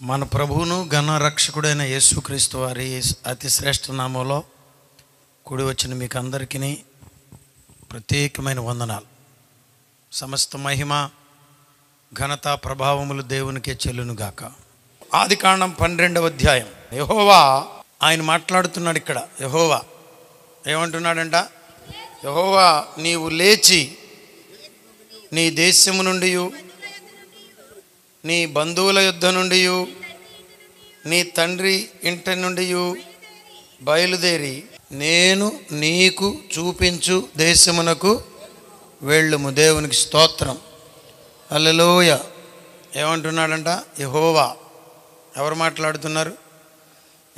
మన ప్రభువును ఘన రక్షకుడైన యేసుక్రీస్తు వారి అతి శ్రేష్ఠ నామంలో కూడి వచ్చిన మీకు అందరికీ ప్రత్యేకమైన వందనాలు. సమస్త మహిమ ఘనత ప్రభావములు దేవునికే చెల్లునుగాక. ఆదికాండం 12వ అధ్యాయం. యెహోవా ఆయన మాట్లాడుతున్నాడు. ఇక్కడ యెహోవా ఏమంటున్నాడంట? యెహోవా నీవు లేచి నీ దేశము నుండి, నీ బంధువుల యుద్ధ నుండి, నీ తండ్రి ఇంటి నుండి బయలుదేరి నేను నీకు చూపించు దేశమునకు వెళ్ళుము. దేవునికి స్తోత్రం. హల్లెలూయా. ఏమంటున్నాడంట? యెహోవా. ఎవరు మాట్లాడుతున్నారు?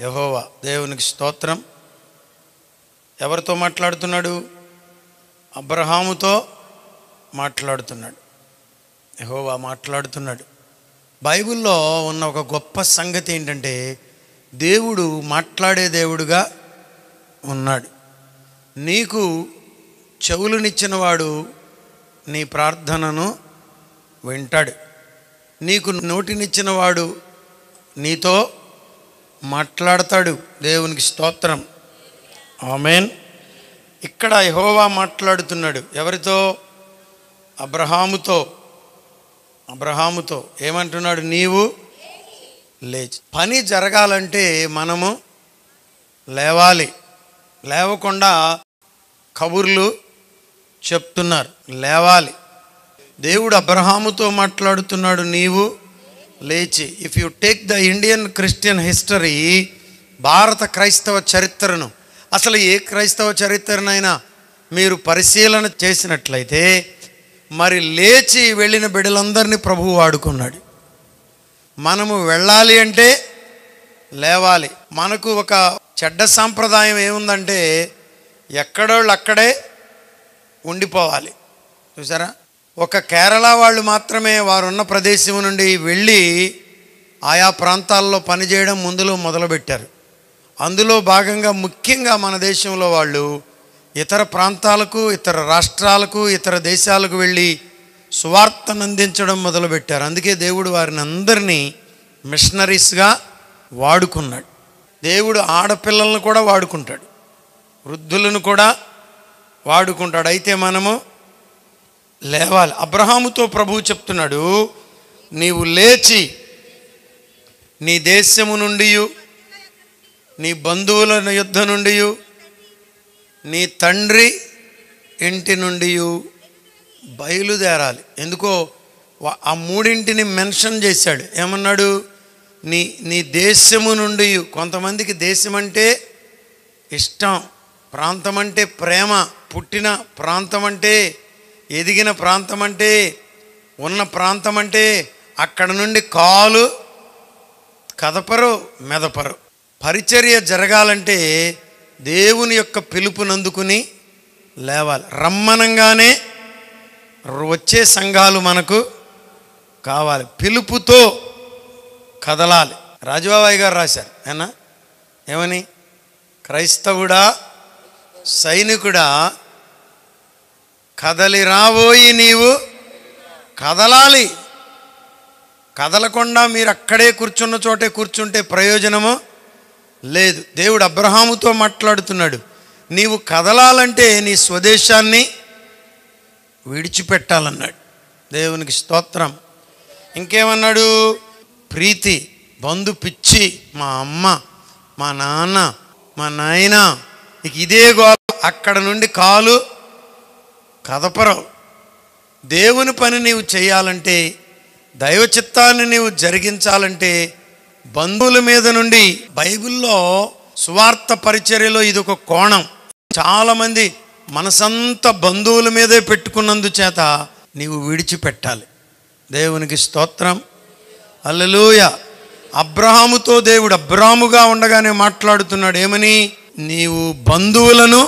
యెహోవా. దేవునికి స్తోత్రం. ఎవరితో మాట్లాడుతున్నాడు? అబ్రహాముతో మాట్లాడుతున్నాడు. యెహోవా మాట్లాడుతున్నాడు. బైబిల్లో ఉన్న ఒక గొప్ప సంగతి ఏంటంటే దేవుడు మాట్లాడే దేవుడుగా ఉన్నాడు. నీకు చెవులనిచ్చినవాడు నీ ప్రార్థనను వింటాడు. నీకు నోటినిచ్చినవాడు నీతో మాట్లాడతాడు. దేవునికి స్తోత్రం, ఆమేన్. ఇక్కడ యెహోవా మాట్లాడుతున్నాడు. ఎవరితో? అబ్రహాముతో ఏమంటున్నాడు? నీవు లేచి. పని జరగాలంటే మనము లేవాలి. లేవకుండా కబుర్లు చెప్తున్నారు. లేవాలి. దేవుడు అబ్రహాముతో మాట్లాడుతున్నాడు, నీవు లేచి. If you take the Indian Christian history, భారత క్రైస్తవ చరిత్రను, అసలు ఏ క్రైస్తవ చరిత్రనైనా మీరు పరిశీలన చేసినట్లయితే మరి లేచి వెళ్ళిన బిడ్డలందరినీ ప్రభువు వాడుకున్నాడు. మనము వెళ్ళాలి అంటే లేవాలి. మనకు ఒక చెడ్డ సాంప్రదాయం ఏముందంటే ఎక్కడోళ్ళు అక్కడే ఉండిపోవాలి. చూసారా? ఒక కేరళ వాళ్ళు మాత్రమే వారున్న ప్రదేశం నుండి వెళ్ళి ఆయా ప్రాంతాల్లో పనిచేయడం మొదలుపెట్టారు. అందులో భాగంగా ముఖ్యంగా మన దేశంలో వాళ్ళు ఇతర ప్రాంతాలకు, ఇతర రాష్ట్రాలకు, ఇతర దేశాలకు వెళ్ళి సువార్తను అందించడం మొదలుపెట్టారు. అందుకే దేవుడు వారిని అందరినీ మిషనరీస్గా వాడుకున్నాడు. దేవుడు ఆడపిల్లలను కూడా వాడుకుంటాడు, వృద్ధులను కూడా వాడుకుంటాడు. అయితే మనము లేవాలి. అబ్రహాముతో ప్రభువు చెప్తున్నాడు, నీవు లేచి నీ దేశము నుండి, నీ బంధువుల యుద్ధ నుండి, నీ తండ్రి ఇంటి నుండి బయలుదేరాలి. ఎందుకో ఆ మూడింటిని మెన్షన్ చేశాడు. ఏమన్నాడు? నీ దేశము నుండి. కొంతమందికి దేశం అంటే ఇష్టం, ప్రాంతం అంటే ప్రేమ, పుట్టిన ప్రాంతం అంటే, ఎదిగిన ప్రాంతం అంటే, ఉన్న ప్రాంతం అంటే అక్కడ నుండి కాలు కదపరు, మెదపరు. పరిచర్య జరగాలంటే దేవుని యొక్క పిలుపునందుకుని లేవాలి. రమ్మనంగానే వచ్చే సంఘాలు మనకు కావాలి. పిలుపుతో కదలాలి. రాజుబాబాయ్ గారు రాశారు ఏనా, ఏమని? క్రైస్తవుడా, సైనికుడా, కదలి రాబోయి నీవు కదలాలి. కదలకుండా మీరు అక్కడే కూర్చున్న చోటే కూర్చుంటే ప్రయోజనము లేదు. దేవుడు అబ్రహాముతో మాట్లాడుతున్నాడు, నీవు కదలాలంటే నీ స్వదేశాన్ని విడిచిపెట్టాలన్నాడు. దేవునికి స్తోత్రం. ఇంకేమన్నాడు? ప్రీతి, బంధు పిచ్చి, మా అమ్మ, మా నాన్న, మా నాయన, ఇక ఇదే గోల. అక్కడ నుండి కాలు కదపరవు. దేవుని పని నీవు చేయాలంటే, దైవ చిత్తాన్ని నీవు జరిగించాలంటే బంధువుల మీద నుండి. బైబిల్లో సువార్త పరిచర్యలో ఇది ఒక కోణం. చాలామంది మనసంతా బంధువుల మీదే పెట్టుకున్నందుచేత నీవు విడిచిపెట్టాలి. దేవునికి స్తోత్రం, హల్లెలూయా. అబ్రహాముతో దేవుడు అబ్రాముగా ఉండగానే మాట్లాడుతున్నాడు. ఏమని? నీవు బంధువులను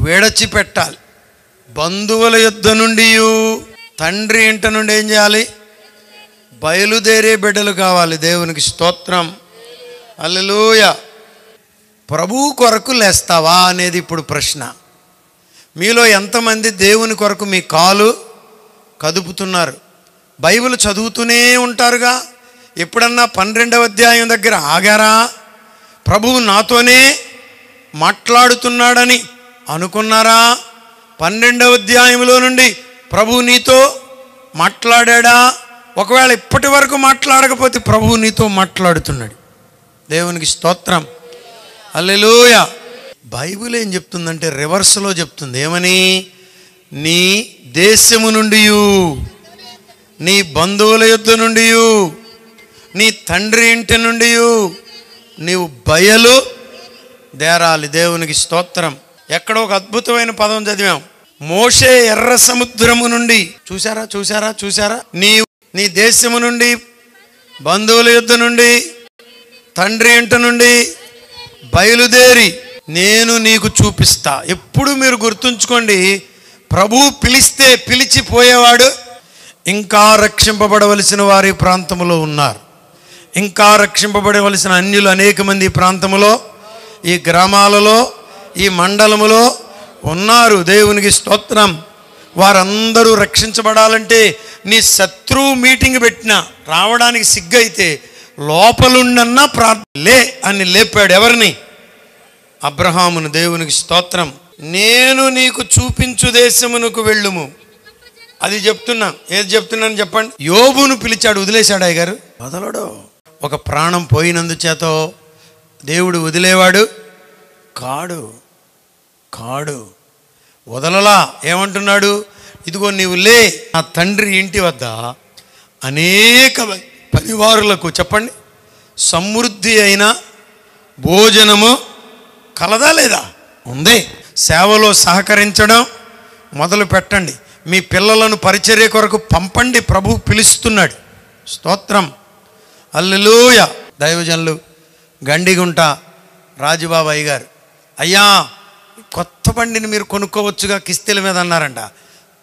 విడిచిపెట్టాలి. బంధువుల యుద్ధ నుండి, తండ్రి ఇంట నుండి ఏం చేయాలి? బయలుదేరే బిడ్డలు కావాలి. దేవునికి స్తోత్రం, హల్లెలూయా. ప్రభువు కొరకు లేస్తావా అనేది ఇప్పుడు ప్రశ్న. మీలో ఎంతమంది దేవుని కొరకు మీ కాలు కదుపుతున్నారు? బైబిల్ చదువుతూనే ఉంటారుగా. ఎప్పుడన్నా 12వ అధ్యాయం దగ్గర ఆగారా? ప్రభువు నాతోనే మాట్లాడుతున్నాడని అనుకున్నారా? 12వ అధ్యాయంలో నుండి ప్రభువు నీతో మాట్లాడా? ఒకవేళ ఇప్పటి వరకు మాట్లాడకపోతే ప్రభువు నీతో మాట్లాడుతున్నాడు. దేవునికి స్తోత్రం, హల్లెలూయా. బైబిల్ ఏం చెప్తుందంటే రివర్స్లో చెప్తుంది. ఏమని? నీ దేశము నుండి, నీ బంధువుల యుద్ధ నుండి, నీ తండ్రి ఇంటి నుండి నీవు బయలుదేరాలి. దేవునికి స్తోత్రం. ఎక్కడో ఒక అద్భుతమైన పదం చదివాం. మోషే ఎర్ర సముద్రము నుండి, చూసారా? నీ దేశము నుండి, బంధువుల యుద్ధ నుండి, తండ్రి ఇంటి నుండి బయలుదేరి నేను నీకు చూపిస్తా. ఎప్పుడు మీరు గుర్తుంచుకోండి, ప్రభువు పిలిస్తే పిలిచిపోయేవాడు ఇంకా రక్షింపబడవలసిన వారి ప్రాంతంలో ఉన్నారు. ఇంకా రక్షింపబడవలసిన అన్యులు అనేక మంది ఈ ప్రాంతంలో, ఈ గ్రామాలలో, ఈ మండలములో ఉన్నారు. దేవునికి స్తోత్రం. వారందరూ రక్షించబడాలంటే నీ శత్రువు మీటింగ్ పెట్టినా రావడానికి సిగ్గైతే లోపలుండన్నా లే అని లేపాడు. ఎవరిని? అబ్రహామును. దేవునికి స్తోత్రం. నేను నీకు చూపించు దేశమునకు వెళ్ళుము. అది చెప్తున్నా. ఏది చెప్తున్నాను చెప్పండి. యోబును పిలిచాడు, వదిలేశాడు. అయ్యగారు వదలడు. ఒక ప్రాణం పోయినందుచేతో దేవుడు వదిలేవాడు కాడు. వదలలా. ఏమంటున్నాడు? ఇదిగో నీవు లే, నా తండ్రి ఇంటి వద్ద అనేక పరివారులకు చెప్పండి సమృద్ధి అయిన భోజనము కలదా లేదా? ఉంది. సేవలో సహకరించడం మొదలు పెట్టండి. మీ పిల్లలను పరిచర్య కొరకు పంపండి. ప్రభు పిలుస్తున్నాడు. స్తోత్రం. హల్లెలూయా. దైవజనులు గండిగుంట రాజుబాబాయి గారు, అయ్యా కొత్త బండిని మీరు కొనుక్కోవచ్చుగా కిస్తీల మీద అన్నారంట.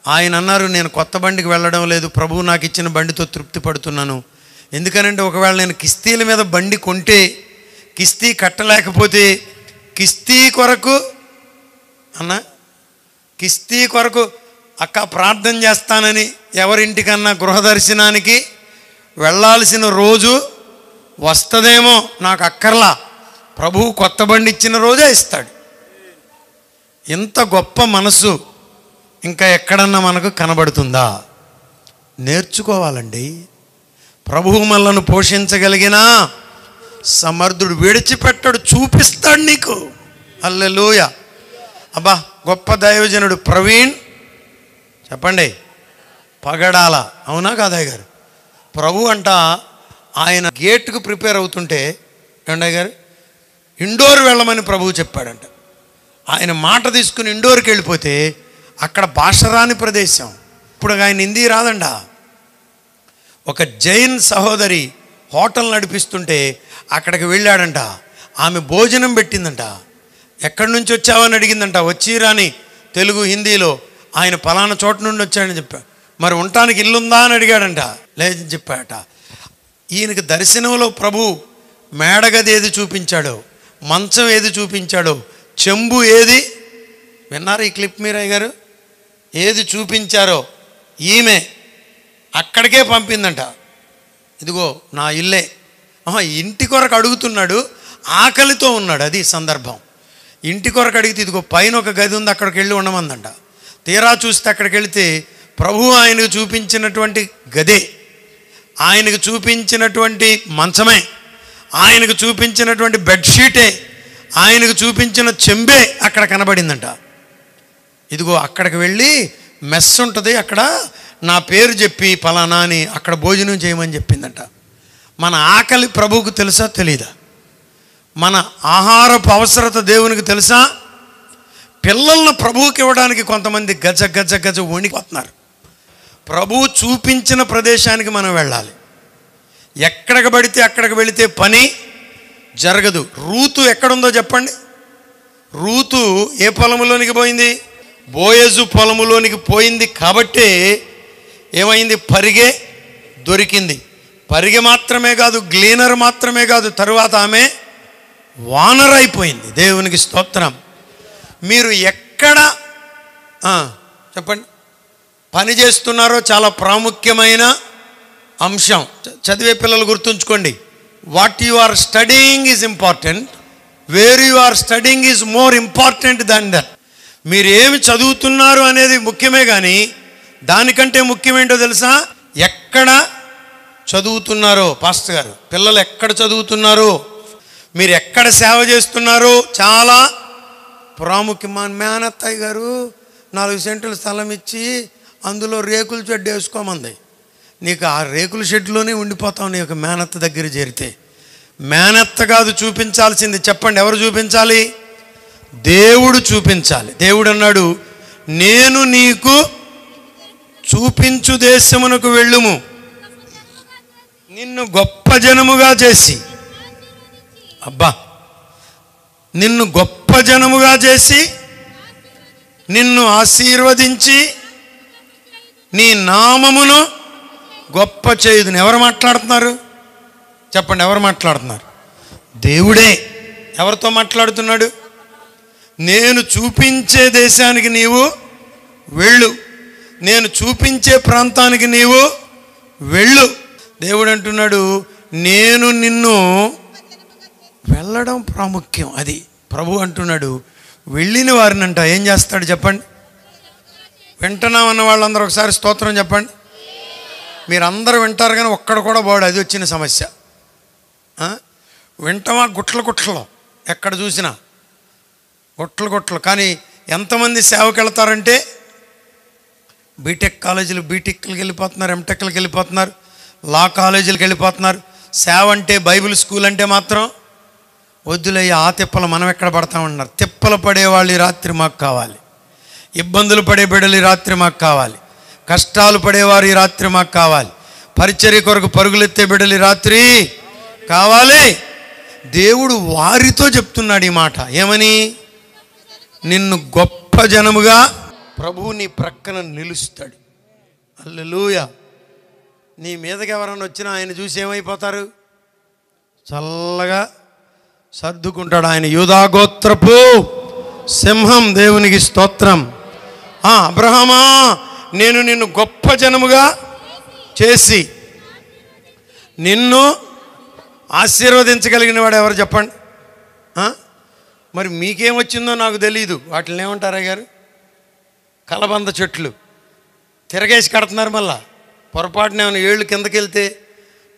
ఆయన అన్నారు, నేను కొత్త బండికి వెళ్ళడం లేదు, ప్రభువు నాకు ఇచ్చిన బండితో తృప్తి పడుతున్నాను. ఎందుకనంటే ఒకవేళ నేను కిస్తీల మీద బండి కొంటే కిస్తీ కట్టలేకపోతే కిస్తీ కొరకు అక్క ప్రార్థన చేస్తానని ఎవరింటికన్నా గృహదర్శనానికి వెళ్ళాల్సిన రోజు వస్తుందేమో, నాకు అక్కర్లా, ప్రభువు కొత్త బండి ఇచ్చిన రోజే ఇస్తాడు. ఇంత గొప్ప మనసు ఇంకా ఎక్కడన్నా మనకు కనబడుతుందా? నేర్చుకోవాలండి. ప్రభువు మనలను పోషించగలిగిన సమర్థుడు, విడిచిపెట్టడు, చూపిస్తాడు నీకు. హల్లెలూయా. అబ్బా, గొప్ప దైవజనుడు ప్రవీణ్ చెప్పండి పగడాల, అవునా కాదయ్య గారు? ప్రభు అంట ఆయన గేట్కు ప్రిపేర్ అవుతుంటే ఏమండయ్య గారు ఇండోర్ వెళ్ళమని ప్రభువు చెప్పాడంట. ఆయన మాట తీసుకుని ఇండోర్కి వెళ్ళిపోతే అక్కడ భాష రాని ప్రదేశం. ఇప్పుడు ఆయన హిందీ రాదండ. ఒక జైన్ సహోదరి హోటల్ నడిపిస్తుంటే అక్కడికి వెళ్ళాడంట. ఆమె భోజనం పెట్టిందంట. ఎక్కడి నుంచి వచ్చావని అడిగిందంట. వచ్చి రాని తెలుగు హిందీలో. ఆయన పలానా చోట నుండి వచ్చాడని చెప్పాడు. మరి ఉండటానికి ఇల్లుందా అని అడిగాడంట. లేదని చెప్పాడట. ఈయనకి దర్శనంలో ప్రభు మేడగది ఏది చూపించాడో, మంచం ఏది చూపించాడో, చెంబు ఏది విన్నారు ఈ క్లిప్ మీరయ్య గారు? ఏది చూపించారో ఈమె అక్కడికే పంపిందంట. ఇదిగో నా ఇల్లే. ఇంటి కొరకు అడుగుతున్నాడు, ఆకలితో ఉన్నాడు. అది సందర్భం. ఇంటి కొరకు అడిగితే ఇదిగో పైన ఒక గది ఉంది, అక్కడికి వెళ్ళి ఉండమందంట. తీరా చూస్తే అక్కడికి వెళితే ప్రభు ఆయనకు చూపించినటువంటి గదే, ఆయనకు చూపించినటువంటి మంచమే, ఆయనకు చూపించినటువంటి బెడ్షీటే, ఆయనకు చూపించిన చెంబే అక్కడ కనబడిందంట. ఇదిగో అక్కడికి వెళ్ళి మెస్ ఉంటుంది, అక్కడ నా పేరు చెప్పి పలానా అని అక్కడ భోజనం చేయమని చెప్పిందంట. మన ఆకలి ప్రభువుకు తెలుసా తెలీదా? మన ఆహారపు అవసరత దేవునికి తెలుసా? పిల్లలను ప్రభువుకి ఇవ్వడానికి కొంతమంది గజ గజ గజ వణిపోతున్నారు. ప్రభువు చూపించిన ప్రదేశానికి మనం వెళ్ళాలి. ఎక్కడికి పడితే అక్కడికి వెళితే పని జరగదు. రూతు ఎక్కడుందో చెప్పండి. రూతు ఏ పొలములోనికి పోయింది? బోయజు పొలములోనికి పోయింది. కాబట్టే ఏమైంది? పరిగె దొరికింది. పరిగె మాత్రమే కాదు, గ్లీనర్ మాత్రమే కాదు, తరువాత ఆమె వానర్ అయిపోయింది. దేవునికి స్తోత్రం. మీరు ఎక్కడ చెప్పండి పని చేస్తున్నారో చాలా ప్రాముఖ్యమైన అంశం. చదివే పిల్లలు గుర్తుంచుకోండి. What you are studying is important, where you are studying is more important than that. మీరు ఏమి చదువుతున్నారు అనేది ముఖ్యమే, కానీ దానికంటే ముఖ్యమేంటో తెలుసా? ఎక్కడ చదువుతున్నారో. పాస్టర్ గారు, పిల్లలు ఎక్కడ చదువుతున్నారో, మీరు ఎక్కడ సేవ చేస్తున్నారో చాలా ప్రాముఖ్యం. మా మేనత్తయ్య గారు 4 సెంటుల స్థలం ఇచ్చి అందులో రేకుల షెడ్ వేసుకోమంది. నీకు ఆ రేకుల షెడ్లోనే ఉండిపోతావు నీ యొక్క మేనత్త దగ్గర చేరితే. మేనత్త కాదు చూపించాల్సింది. చెప్పండి, ఎవరు చూపించాలి? దేవుడు చూపించాలి. దేవుడు అన్నాడు, నేను నీకు చూపించు దేశమునకు వెళ్ళుము, నిన్ను గొప్ప జనముగా చేసి. అబ్బా, నిన్ను గొప్ప జనముగా చేసి నిన్ను ఆశీర్వదించి నీ నామమును గొప్ప చేయుదును. ఎవరు మాట్లాడుతున్నారు చెప్పండి? ఎవరు మాట్లాడుతున్నారు? దేవుడే. ఎవరితో మాట్లాడుతున్నాడు? నేను చూపించే దేశానికి నీవు వెళ్ళు, నేను చూపించే ప్రాంతానికి నీవు వెళ్ళు. దేవుడు అంటున్నాడు, నేను నిన్ను వెళ్ళడం ప్రాముఖ్యం. అది ప్రభు అంటున్నాడు. వెళ్ళిన వారినంట ఏం చేస్తాడు చెప్పండి? వింటున్నామన్న వాళ్ళందరూ ఒకసారి స్తోత్రం చెప్పండి. మీరందరూ వింటారు కానీ ఒక్కడ కూడా పోడు. అది వచ్చిన సమస్య. వింటామా? గుట్ల ఎక్కడ చూసినా గుట్టలు. కానీ ఎంతమంది సేవకి వెళ్తారంటే బీటెక్ కాలేజీలు బీటెక్కి వెళ్ళిపోతున్నారు, ఎంటెక్కి వెళ్ళిపోతున్నారు, లా కాలేజీలకు వెళ్ళిపోతున్నారు. సేవ అంటే బైబిల్ స్కూల్ అంటే మాత్రం వద్దులయ్య, ఆ తిప్పలు మనం ఎక్కడ పడతామన్నారు. తిప్పలు పడేవాళ్ళు ఈ రాత్రి మాకు కావాలి, ఇబ్బందులు పడే బిడ్డలు ఈ రాత్రి మాకు కావాలి, కష్టాలు పడేవారు ఈ రాత్రి మాకు కావాలి, పరిచర్య కొరకు పరుగులెత్తే బిడ్డలు ఈ రాత్రి కావాలి. దేవుడు వారితో చెప్తున్నాడు ఈ మాట. ఏమని? నిన్ను గొప్ప జనముగా ప్రభువు నీ ప్రక్కన నిలుస్తాడు. హల్లెలూయా. నీ మీదకి ఎవరైనా వచ్చినా ఆయన చూసి ఏమైపోతారు? చల్లగా సర్దుకుంటాడు. ఆయన యూదా గోత్రపు సింహం. దేవునికి స్తోత్రం. అబ్రహామా, నేను నిన్ను గొప్ప జనముగా చేసి నిన్ను ఆశీర్వదించగలిగిన వాడు ఎవరు చెప్పండి? మరి మీకేమొచ్చిందో నాకు తెలీదు. వాటిని ఏమంటారా గారు? కలబంద చెట్లు తిరగేసి కడుతున్నారు. మళ్ళా పొరపాటున ఏమైనా ఏళ్ళు కిందకి వెళ్తే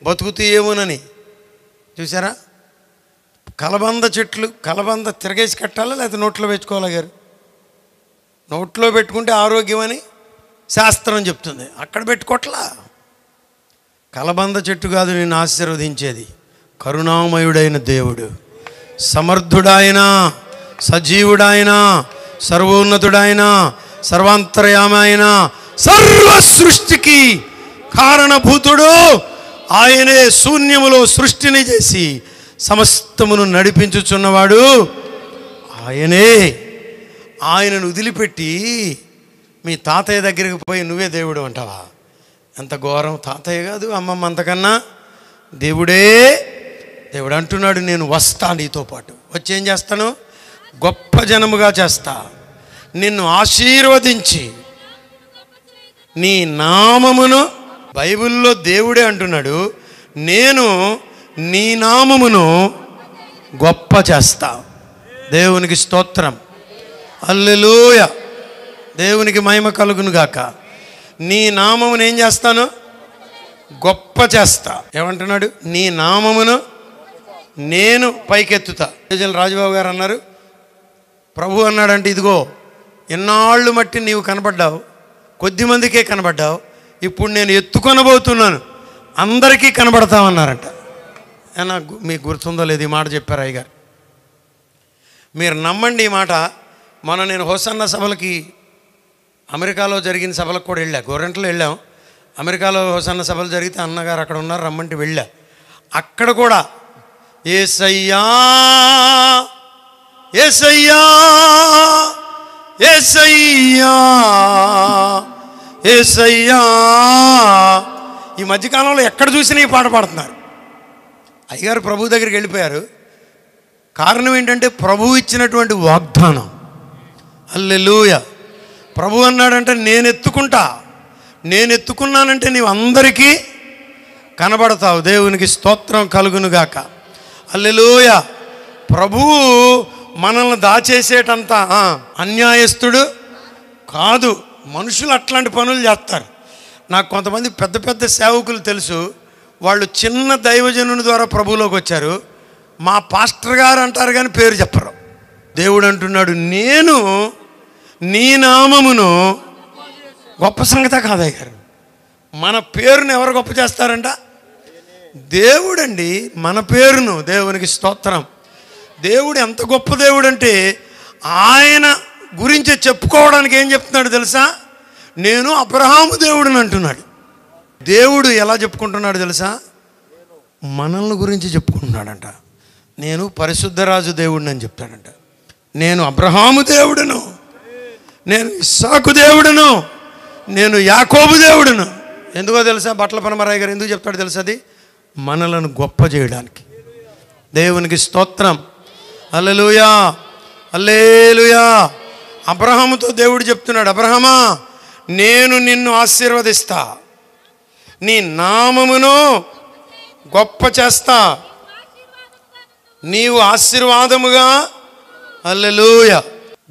బతుకుతూ ఏమోనని చూసారా? కలబంద చెట్లు, కలబంద తిరగేసి కట్టాలా లేకపోతే నోట్లో పెట్టుకోవాలా గారు? నోట్లో పెట్టుకుంటే ఆరోగ్యం అని శాస్త్రం చెప్తుంది. అక్కడ పెట్టుకోవట్లా. కలబంద చెట్టు కాదు నిన్ను ఆశీర్వదించేది, కరుణామయుడైన దేవుడు, సమర్థుడాయన, సజీవుడాయన, సర్వోన్నతుడాయన, సర్వాంతర్యామైన, సర్వ సృష్టికి కారణభూతుడు ఆయనే. శూన్యములో సృష్టిని చేసి సమస్తమును నడిపించుచున్నవాడు ఆయనే. ఆయనను వదిలిపెట్టి మీ తాతయ్య దగ్గరికి పోయి నువ్వే దేవుడు అంటావా? ఎంత ఘోరం. తాతయ్య కాదు, అమ్మమ్మ, అంతకన్నా దేవుడే. దేవుడు అంటున్నాడు, నేను వస్తా నీతో పాటు. వచ్చి ఏం చేస్తాను? గొప్ప జనముగా చేస్తా, నిన్ను ఆశీర్వదించి నీ నామమును. బైబిల్లో దేవుడే అంటున్నాడు, నేను నీ నామమును గొప్ప చేస్తా. దేవునికి స్తోత్రం. హల్లెలూయా. దేవునికి మహిమ కలుగును గాక. నీ నామమును ఏం చేస్తాను? గొప్ప చేస్తా. ఏమంటున్నాడు? నీ నామమును నేను పైకెత్తుతా. రాజుబాబు గారు అన్నారు, ప్రభు అన్నాడంటే, ఇదిగో ఎన్నాళ్ళు మట్టి నీవు కనబడ్డావు, కొద్దిమందికే కనబడ్డావు, ఇప్పుడు నేను ఎత్తుకొనబోతున్నాను, అందరికీ కనబడతామన్నారంట. నాకు మీకు గుర్తుందో లేదు ఈ మాట చెప్పారు అయ్యగారు. మీరు నమ్మండి ఈ మాట. మొన్న నేను హోసన్న సభలకి, అమెరికాలో జరిగిన సభలకు కూడా వెళ్ళా. గోరెంట్లో వెళ్ళాం. అమెరికాలో హోసన్న సభలు జరిగితే అన్నగారు అక్కడ ఉన్నారు, రమ్మంటే వెళ్ళా. అక్కడ కూడా యేసయ్యా యేసయ్యా యేసయ్యా యేసయ్యా. ఈ మధ్యకాలంలో ఎక్కడ చూసినా ఈ పాట పాడుతున్నారు. అయ్యగారు ప్రభు దగ్గరికి వెళ్ళిపోయారు. కారణం ఏంటంటే ప్రభు ఇచ్చినటువంటి వాగ్దానం. హల్లెలూయా. ప్రభు అన్నాడంటే, నేను ఎత్తుకుంటా, నేను ఎత్తుకున్నానంటే నీవు అందరికీ కనబడతావు. దేవునికి స్తోత్రం కలుగునుగాక. హల్లెలూయా. ప్రభువు మనల్ని దాచేసేటంత అన్యాయస్తుడు కాదు. మనుషులు అట్లాంటి పనులు చేస్తారు. నాకు కొంతమంది పెద్ద పెద్ద సేవకులు తెలుసు. వాళ్ళు చిన్న దైవజనుని ద్వారా ప్రభువులోకి వచ్చారు. మా పాస్టర్ గారు అంటారు కానీ పేరు చెప్పరు. దేవుడు అంటున్నాడు, నేను నీ నామమును గొప్ప సంగతే కాదయ్య గారు. మన పేరును ఎవరు గొప్ప చేస్తారంట? దేవుడండి మన పేరును. దేవునికి స్తోత్రం. దేవుడు ఎంత గొప్ప దేవుడు అంటే, ఆయన గురించి చెప్పుకోవడానికి ఏం చెప్తున్నాడు తెలుసా? నేను అబ్రహాము దేవుడిని అంటున్నాడు. దేవుడు ఎలా చెప్పుకుంటున్నాడు తెలుసా? మనల్ని గురించి చెప్పుకుంటున్నాడంట. నేను పరిశుద్ధరాజు దేవుడిని అని చెప్తాడంట. నేను అబ్రహాము దేవుడును, నేను ఇస్సాకు దేవుడును, నేను యాకోబు దేవుడును. ఎందుకో తెలుసా? బట్ల పనమరాయ్ గారు ఎందుకు చెప్తాడు తెలుసా? అది మనలను గొప్ప చేయడానికి. దేవునికి స్తోత్రం. హల్లెలూయా, హల్లెలూయా. అబ్రహాముతో దేవుడు చెప్తున్నాడు, అబ్రహమా నేను నిన్ను ఆశీర్వదిస్తా, నీ నామమును గొప్ప చేస్తా, నీవు ఆశీర్వాదముగా. హల్లెలూయా.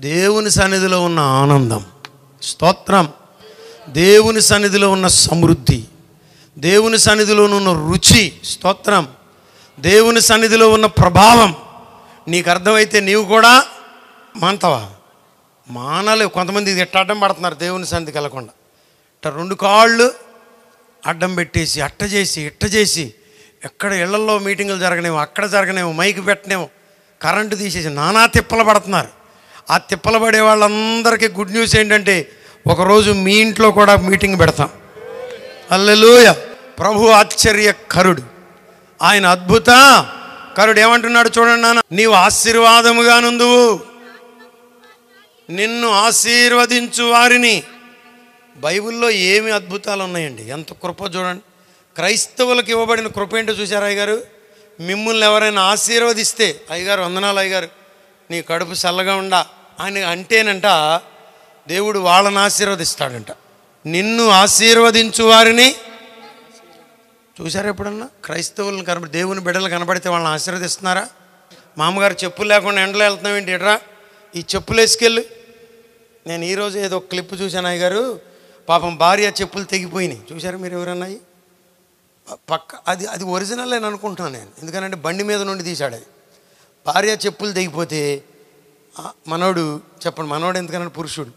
దేవుని సన్నిధిలో ఉన్న ఆనందం, స్తోత్రం. దేవుని సన్నిధిలో ఉన్న సమృద్ధి, దేవుని సన్నిధిలో ఉన్న రుచి, స్తోత్రం. దేవుని సన్నిధిలో ఉన్న ప్రభావం నీకు అర్థమైతే నీవు కూడా మానతావా? మానలేవు. కొంతమంది ఇది ఎట్ట అడ్డం పడుతున్నారు దేవుని సన్నిధికి వెళ్ళకుండా. ఇట్ట 2 కాళ్ళు అడ్డం పెట్టేసి అట్ట చేసి ఇట్ట చేసి, ఎక్కడ ఇళ్లలో మీటింగులు జరగనేమో, అక్కడ జరగనేమో, మైక్ పెట్టనేమో, కరెంటు తీసేసి నానా తిప్పలు పడుతున్నారు. ఆ తిప్పలు పడే వాళ్ళందరికీ గుడ్ న్యూస్ ఏంటంటే ఒకరోజు మీ ఇంట్లో కూడా మీటింగ్ పెడతాం. హల్లెలూయా. ప్రభు ఆశ్చర్యకరుడు, ఆయన అద్భుత కరుడు. ఏమంటున్నాడు చూడండి నాన్న, నీవు ఆశీర్వాదముగా నుందువు, నిన్ను ఆశీర్వదించు వారిని. బైబిల్లో ఏమి అద్భుతాలు ఉన్నాయండి, ఎంత కృప చూడండి. క్రైస్తవులకు ఇవ్వబడిన కృప ఏంటో చూశారు అయ్యగారు? మిమ్మల్ని ఎవరైనా ఆశీర్వదిస్తే, అయ్యగారు వందనాలు అయ్యగారు, నీ కడుపు చల్లగా ఉండా అని అంటేనంట దేవుడు వాళ్ళని ఆశీర్వదిస్తాడంట. నిన్ను ఆశీర్వదించు వారిని చూసారా ఎప్పుడన్నా? క్రైస్తవులను కనబడి దేవుని బిడ్డలు కనబడితే వాళ్ళని ఆశీర్వదిస్తున్నారా? మామగారు చెప్పులు లేకుండా ఎండలో వెళ్తున్నాం ఏంటి? ఎట్రా ఈ చెప్పులు వేసుకెళ్ళు. నేను ఈరోజు ఏదో క్లిప్ చూశాను అయ్యగారు, పాపం భార్య చెప్పులు తెగిపోయినాయి. చూసారా మీరు ఎవరన్నాయి? పక్క అది అది ఒరిజినల్ అని అనుకుంటున్నాను నేను, ఎందుకంటే బండి మీద నుండి తీశాడు అది. భార్య చెప్పులు తెగిపోతే మనోడు చెప్పండి, మనోడు ఎందుకన్నా పురుషుడు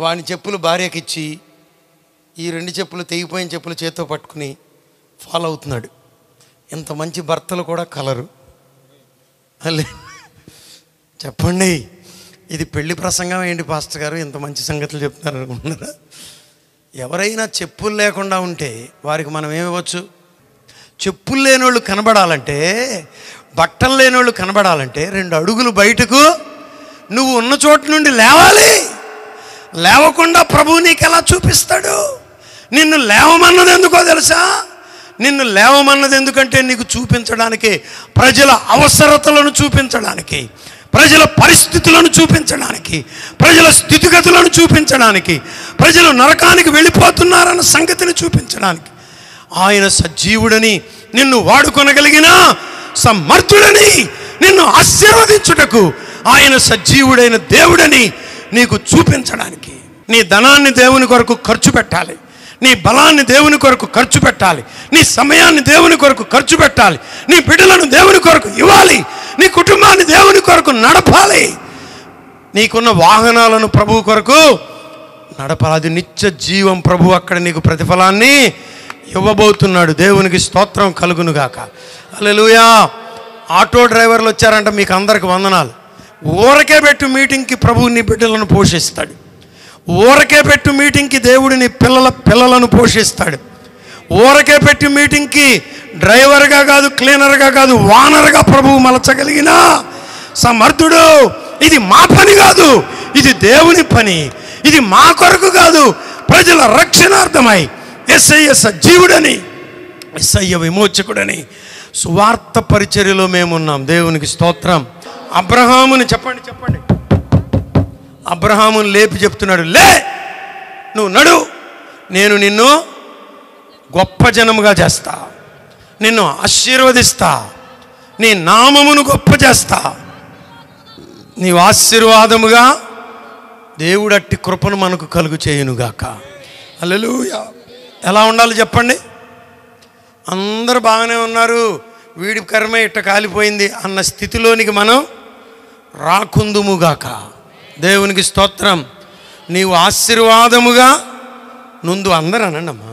వాని చెప్పులు భార్యకి ఇచ్చి ఈ 2 చెప్పులు తెగిపోయిన చెప్పులు చేత్తో పట్టుకుని ఫాలో అవుతున్నాడు. ఇంత మంచి భర్తలు కూడా కలరు. అలే చెప్పండి, ఇది పెళ్లి ప్రసంగం ఏంటి పాస్టర్ గారు, ఇంత మంచి సంగతులు చెప్తున్నారు అనుకుంటున్నారా? ఎవరైనా చెప్పులు లేకుండా ఉంటే వారికి మనం ఏమివ్వచ్చు? చెప్పులు లేనోళ్ళు కనబడాలంటే, బట్టలు లేనోళ్ళు కనబడాలంటే 2 అడుగులు బయటకు నువ్వు ఉన్న చోటు నుండి లేవాలి. లేవకుండా ప్రభువు నీకు ఎలా చూపిస్తాడు? నిన్ను లేవమన్నది ఎందుకో తెలుసా? నిన్ను లేవమన్నది ఎందుకంటే నీకు చూపించడానికి, ప్రజల అవసరతలను చూపించడానికి, ప్రజల పరిస్థితులను చూపించడానికి, ప్రజల స్థితిగతులను చూపించడానికి, ప్రజలు నరకానికి వెళ్ళిపోతున్నారన్న సంగతిని చూపించడానికి. ఆయన సజీవుడని, నిన్ను వాడుకొనగలిగిన సమర్థుడని, నిన్ను ఆశీర్వదించుటకు ఆయన సజీవుడైన దేవుడని నీకు చూపించడానికి. నీ ధనాన్ని దేవుని కొరకు ఖర్చు పెట్టాలి, నీ బలాన్ని దేవుని కొరకు ఖర్చు పెట్టాలి, నీ సమయాన్ని దేవుని కొరకు ఖర్చు పెట్టాలి, నీ బిడ్డలను దేవుని కొరకు ఇవ్వాలి, నీ కుటుంబాన్ని దేవుని కొరకు నడపాలి, నీకున్న వాహనాలను ప్రభువు కొరకు నడపాలి. అది నిత్య జీవం. ప్రభు అక్కడ నీకు ప్రతిఫలాన్ని ఇవ్వబోతున్నాడు. దేవునికి స్తోత్రం కలుగునుగాక. హల్లెలూయా. ఆటో డ్రైవర్లు వచ్చారంట, మీకు అందరికి వందనాలు. ఊరకే పెట్టు మీటింగ్కి ప్రభువు నీ బిడ్డలను పోషిస్తాడు. ఊరకే పెట్టు మీటింగ్కి దేవుడు నీ పిల్లలను పోషిస్తాడు. ఊరకే పెట్టు మీటింగ్కి డ్రైవర్గా కాదు, క్లీనర్గా కాదు, వానర్గా ప్రభువు మలచగలిగిన సమర్థుడు. ఇది మా పని కాదు, ఇది దేవుని పని. ఇది మా కొరకు కాదు, ప్రజల రక్షణార్థమై యేసయ్య సజీవుడని, యేసయ్య విమోచకుడని సువార్త పరిచర్యలో మేమున్నాం. దేవునికి స్తోత్రం. అబ్రహాముని చెప్పండి, అబ్రహాముని లేపి చెప్తున్నాడు, లే, నువ్వు నడు, నేను నిన్ను గొప్ప జనముగా చేస్తా, నిన్ను ఆశీర్వదిస్తా, నీ నామమును గొప్ప చేస్తా, నీవు ఆశీర్వాదముగా. దేవుడు అట్టి కృపను మనకు కలుగు చేయునుగాక. హల్లెలూయా. ఎలా ఉండాలి చెప్పండి? అందరూ బాగానే ఉన్నారు, వీడి కర్మే ఇట్ట కాలిపోయింది అన్న స్థితిలోనికి మనం రాకుందుముగాక. దేవునికి స్తోత్రం. నీవు ఆశీర్వాదముగా నుండు. అందరూ అనండి అమ్మా,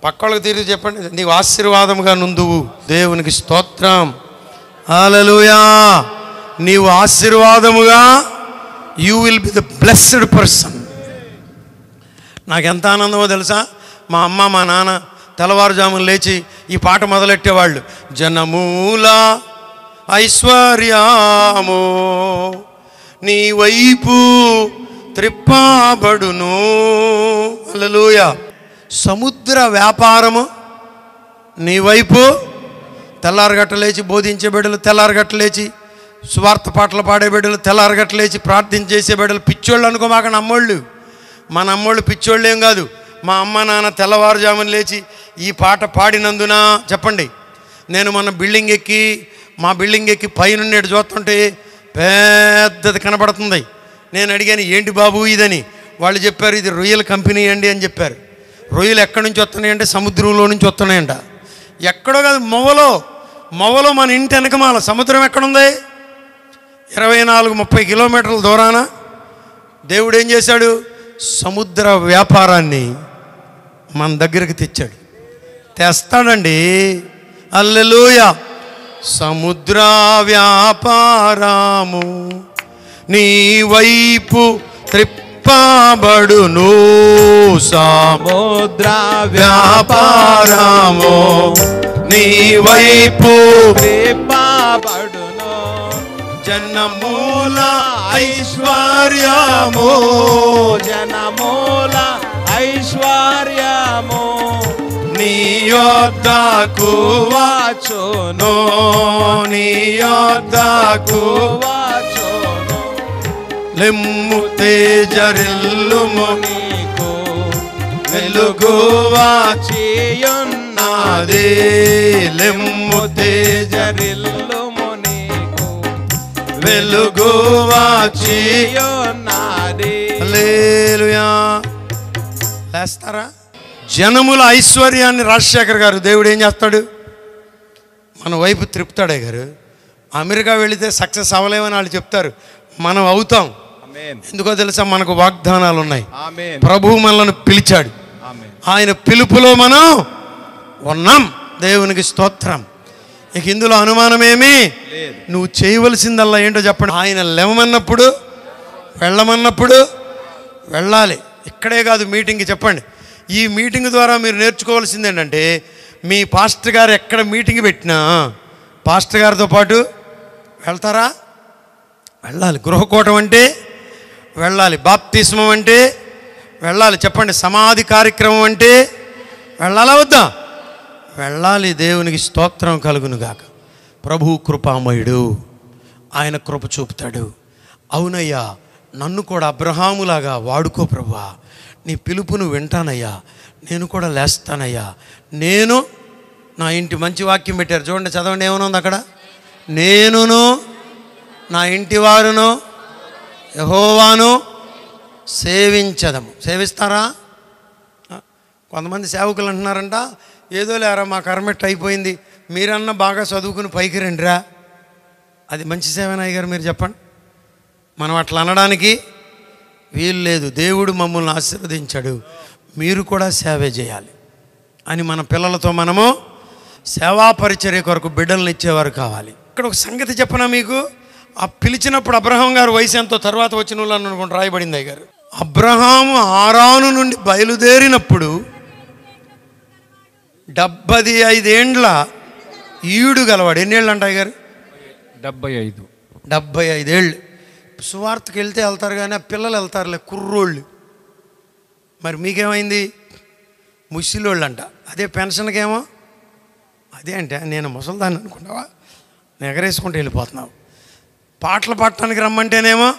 పక్కళ్ళకి తిరిగి చెప్పండి, నీవు ఆశీర్వాదముగా నుందువు. దేవునికి స్తోత్రం. హల్లెలూయా. నీవు ఆశీర్వాదముగా, you will be the blessed person. నాకెంత ఆనందమో తెలుసా? మా అమ్మ మా నాన్న తెల్లవారుజామున లేచి ఈ పాట మొదలెట్టేవాళ్ళు. జనమూల ఐశ్వర్యామో నీ వైపు త్రిప్పబడును. హల్లెలూయా. సముద్ర వ్యాపారము నీ వైపు. తెల్లారగట్ట లేచి బోధించే బిడ్డలు, తెల్లారగట్ట లేచి సువార్త పాటలు పాడే బిడ్డలు, తెల్లారగట్ట లేచి ప్రార్థన చేసే బిడ్డలు. పిచ్చోళ్ళు అనుకోమాక అమ్మోళ్ళు, మన అమ్మోళ్ళు పిచ్చోళ్ళు ఏం కాదు. మా అమ్మ నాన్న తెల్లవారుజామున లేచి ఈ పాట పాడినందున చెప్పండి, నేను మన బిల్డింగ్ ఎక్కి పైనుండి చూస్తుంటే పెద్దది కనబడుతుంది. నేను అడిగాను ఏంటి బాబు ఇదని. వాళ్ళు చెప్పారు ఇది రొయ్యల కంపెనీ అండి అని చెప్పారు. రొయ్యలు ఎక్కడి నుంచి వస్తున్నాయంటే సముద్రంలో నుంచి వస్తున్నాయంట. ఎక్కడో కాదు, మొవలో మన ఇంటి వెనకమాల సముద్రం ఎక్కడుంది? 24-30 కిలోమీటర్ల దూరాన దేవుడు ఏం చేశాడు? సముద్ర వ్యాపారాన్ని మన దగ్గరికి తెచ్చాడు. తెస్తాడండి. హల్లెలూయా. సముద్ర వ్యాపారము నీ వైపు త్రిప్పబడును, సముద్ర వ్యాపారము నీ వైపు త్రిప్పబడును, జనమూల ఐశ్వర్యము, జనమూల ఐశ్వర్యము నీ యొద్దకు వచ్చును, నీ యొద్దకు వచ్చును. లెమ్ము తేజరిల్లుము నీకు వెలుగు వచ్చియున్నది, లెమ్ము తేజరిల్లుము నీకు వెలుగు వచ్చియున్నది. హల్లెలూయా. లేస్తారా? జనముల ఐశ్వర్యాన్ని రాజశేఖర్ గారు దేవుడు ఏం చేస్తాడు? మన వైపు త్రిపుతాడే గారు. అమెరికా వెళితే సక్సెస్ అవ్వలేమని వాళ్ళు చెప్తారు, మనం అవుతాం. ఎందుకో తెలుసా? మనకు వాగ్దానాలు ఉన్నాయి. ప్రభువు మనల్ని పిలిచాడు. ఆయన పిలుపులో మనం ఉన్నాం. దేవునికి స్తోత్రం. ఇక ఇందులో అనుమానమేమీ. నువ్వు చేయవలసిందల్లా ఏంటో చెప్పండి. ఆయన లేవమన్నప్పుడు వెళ్ళమన్నప్పుడు వెళ్ళాలి. ఇక్కడే కాదు, మీటింగ్కి చెప్పండి. ఈ మీటింగ్ ద్వారా మీరు నేర్చుకోవాల్సింది ఏంటంటే, మీ పాస్టర్ గారు ఎక్కడ మీటింగ్ పెట్టినా పాస్టర్ గారితో పాటు వెళ్తారా? వెళ్ళాలి. గృహకూటం అంటే వెళ్ళాలి. బాప్తిస్మం అంటే వెళ్ళాలి. చెప్పండి. సమాధి కార్యక్రమం అంటే వెళ్ళాలా వద్దా? వెళ్ళాలి. దేవునికి స్తోత్రం కలుగునుగాక. ప్రభువు కృపామయుడు, ఆయన కృప చూపుతాడు. అవునయ్యా, నన్ను కూడా అబ్రహాములాగా వాడుకో ప్రభువా, నీ పిలుపును వింటానయ్యా, నేను కూడా లేస్తానయ్యా. నేను నా ఇంటి మంచి వాక్యం పెట్టారు చూడండి, చదవండి ఏమనుంది అక్కడ. నేనును నా ఇంటి వారును యెహోవాను సేవించదము. సేవిస్తారా? కొంతమంది సేవకులు అంటున్నారంట, ఏదో లేరా మా కర్మెట్ అయిపోయింది, మీరన్నా బాగా చదువుకుని పైకి రండిరా. అది మంచి సేవనాయ్య గారు మీరు చెప్పండి. మనం అట్లా అనడానికి వీలు లేదు. దేవుడు మమ్మల్ని ఆశీర్వదించాడు, మీరు కూడా సేవ చేయాలి అని మన పిల్లలతో మనము సేవా పరిచర్య కొరకు బిడ్డలను ఇచ్చేవారు కావాలి. ఇక్కడ ఒక సంగతి చెప్పనా మీకు. ఆ పిలిచినప్పుడు అబ్రహాం గారు వయసు ఎంతో తర్వాత వచ్చిన వాళ్ళు అనుకుంటూ రాయబడింది అయ్య గారు. అబ్రహాము హారాను నుండి బయలుదేరినప్పుడు 75 ఏండ్ల ఈడు గలవాడు. ఎన్నేళ్ళు అంట అయ్య గారు? 75 ఏళ్ళు. సువార్తకి వెళ్తే వెళ్తారు కానీ ఆ పిల్లలు వెళ్తారులే, కుర్రోళ్ళు. మరి మీకేమైంది? ముసిలోళ్ళు అంట. అదే పెన్షన్కేమో అదే అంటే నేను ముసలిదాన్ని అనుకుంటావా, ఎగరేసుకుంటూ వెళ్ళిపోతున్నావు. పాటలు పాడటానికి రమ్మంటేనేమో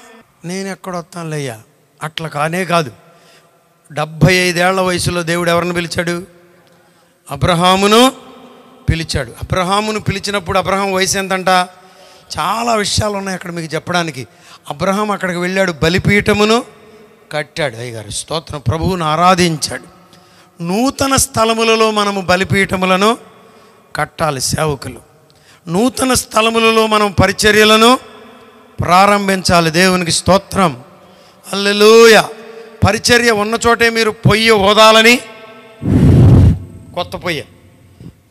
నేను ఎక్కడ వస్తానులేయ్యా. అట్లా కానే కాదు. 75 ఏళ్ల వయసులో దేవుడు ఎవరిని పిలిచాడు? అబ్రహామును పిలిచాడు. అబ్రహామును పిలిచినప్పుడు అబ్రహాం వయసు ఎంతంట? చాలా విషయాలు ఉన్నాయి అక్కడ మీకు చెప్పడానికి. అబ్రహాం అక్కడికి వెళ్ళాడు, బలిపీఠమును కట్టాడు. అయ్యగారు స్తోత్రం. ప్రభువును ఆరాధించాడు. నూతన స్థలములలో మనము బలిపీఠములను కట్టాలి. సేవకులు నూతన స్థలములలో మనం పరిచర్యలను ప్రారంభించాలి. దేవునికి స్తోత్రం. హల్లెలూయా. పరిచర్య ఉన్న చోటే మీరు పొయ్యి ఓదాలని కొత్త పొయ్య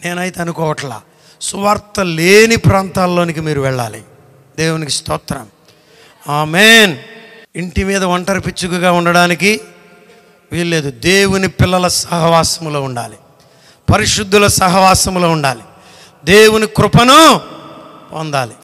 నేనైతే అనుకోవట్లా. సువార్త లేని ప్రాంతాల్లోనికి మీరు వెళ్ళాలి. దేవునికి స్తోత్రం. ఆమేన్. ఇంటి మీద ఒంటరి పిచ్చుకగా ఉండడానికి వీల్లేదు. దేవుని పిల్లల సహవాసములో ఉండాలి, పరిశుద్ధుల సహవాసములో ఉండాలి, దేవుని కృపను పొందాలి.